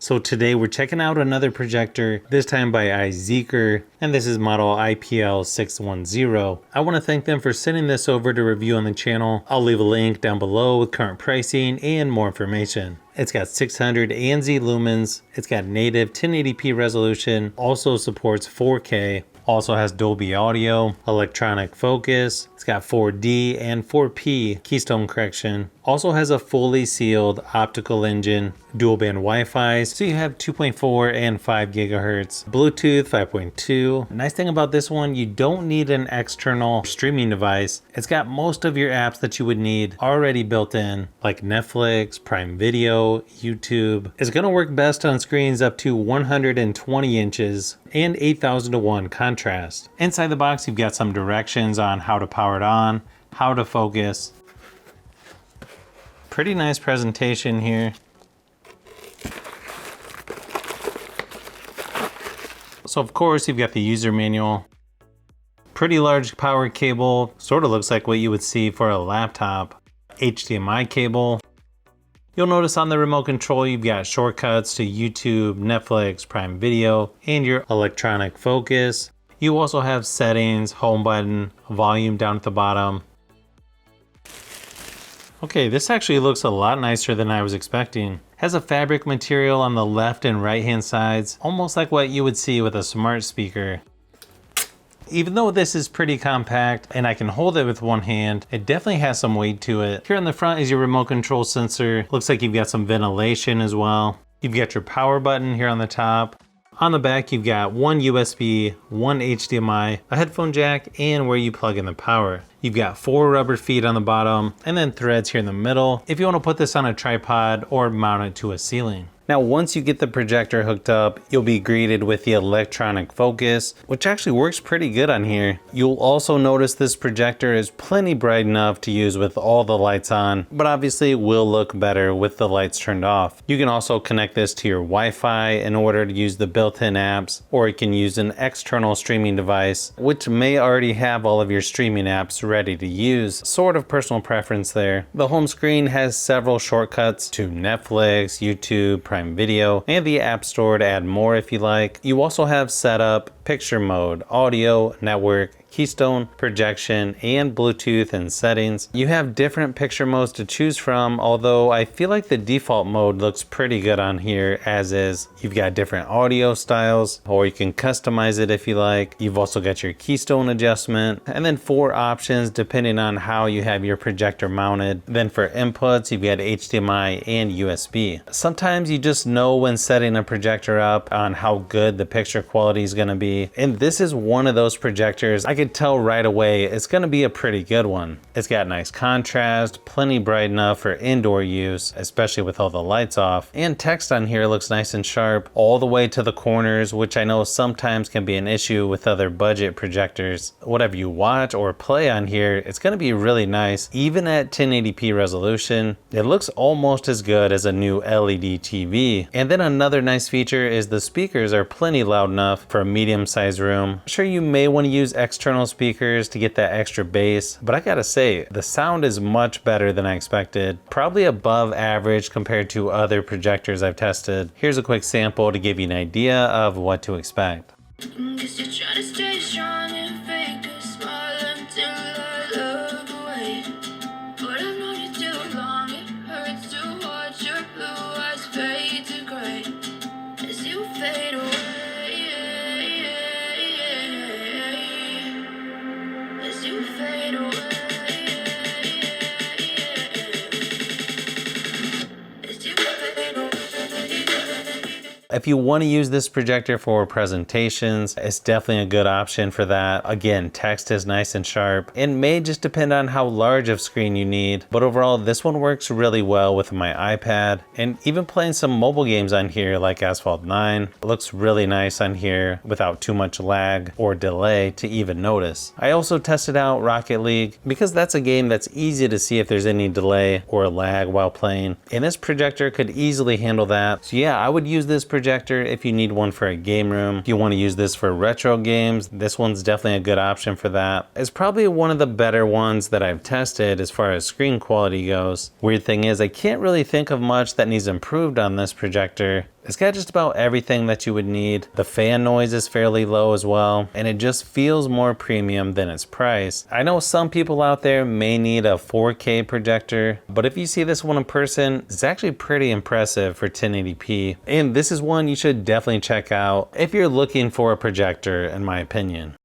So today we're checking out another projector, this time by iZeeker, and this is model IPL610. I want to thank them for sending this over to review on the channel. I'll leave a link down below with current pricing and more information. It's got 600 ANSI lumens, it's got native 1080p resolution, also supports 4K, also has Dolby audio, electronic focus, it's got 4D and 4P Keystone correction, also has a fully sealed optical engine, dual band Wi-Fi, so you have 2.4 and 5 gigahertz, Bluetooth 5.2. Nice thing about this one, you don't need an external streaming device. It's got most of your apps that you would need already built in, like Netflix, Prime Video, YouTube. It's gonna work best on screens up to 120 inches and 8000:1 contrast. Inside the box, you've got some directions on how to power it on, how to focus. Pretty nice presentation here. So of course you've got the user manual. Pretty large power cable, sort of looks like what you would see for a laptop. HDMI cable. You'll notice on the remote control you've got shortcuts to YouTube, Netflix, Prime Video, and your electronic focus. You also have settings, home button, volume down at the bottom. Okay, this actually looks a lot nicer than I was expecting. Has a fabric material on the left and right hand sides, almost like what you would see with a smart speaker. Even though this is pretty compact and I can hold it with one hand, it definitely has some weight to it. Here on the front is your remote control sensor. Looks like you've got some ventilation as well. You've got your power button here on the top. On the back, you've got one USB, one HDMI, a headphone jack, and where you plug in the power. You've got 4 rubber feet on the bottom, and then threads here in the middle if you want to put this on a tripod or mount it to a ceiling. Now, once you get the projector hooked up, you'll be greeted with the electronic focus, which actually works pretty good on here. You'll also notice this projector is plenty bright enough to use with all the lights on, but obviously it will look better with the lights turned off. You can also connect this to your Wi-Fi in order to use the built-in apps, or you can use an external streaming device, which may already have all of your streaming apps ready to use. Sort of personal preference there. The home screen has several shortcuts to Netflix, YouTube, Prime Video, and the App Store to add more if you like. You also have setup, picture mode, audio, network, Keystone, projection, and Bluetooth and settings. You have different picture modes to choose from, although I feel like the default mode looks pretty good on here as is. You've got different audio styles, or you can customize it if you like. You've also got your Keystone adjustment, and then 4 options depending on how you have your projector mounted. Then for inputs, you've got HDMI and USB. Sometimes you just know when setting a projector up on how good the picture quality is going to be, and this is one of those projectors I could tell right away it's going to be a pretty good one. It's got nice contrast, plenty bright enough for indoor use, especially with all the lights off, and text on here looks nice and sharp all the way to the corners, which I know sometimes can be an issue with other budget projectors. Whatever you watch or play on here, it's going to be really nice. Even at 1080p resolution, it looks almost as good as a new LED TV. And then another nice feature is the speakers are plenty loud enough for a medium-sized room. Sure, you may want to use external speakers to get that extra bass, but I gotta say, the sound is much better than I expected. Probably above average compared to other projectors I've tested. Here's a quick sample to give you an idea of what to expect. If you want to use this projector for presentations, it's definitely a good option for that. Again, text is nice and sharp. It may just depend on how large of screen you need, but overall this one works really well with my iPad, and even playing some mobile games on here like Asphalt 9. It looks really nice on here without too much lag or delay to even notice. I also tested out Rocket League because that's a game that's easy to see if there's any delay or lag while playing, and this projector could easily handle that. So yeah, I would use this projector if you need one for a game room. If you want to use this for retro games, this one's definitely a good option for that. It's probably one of the better ones that I've tested as far as screen quality goes. Weird thing is, I can't really think of much that needs improved on this projector. It's got just about everything that you would need. The fan noise is fairly low as well, and it just feels more premium than its price. I know some people out there may need a 4K projector, but if you see this one in person, it's actually pretty impressive for 1080p. And this is one you should definitely check out if you're looking for a projector, in my opinion.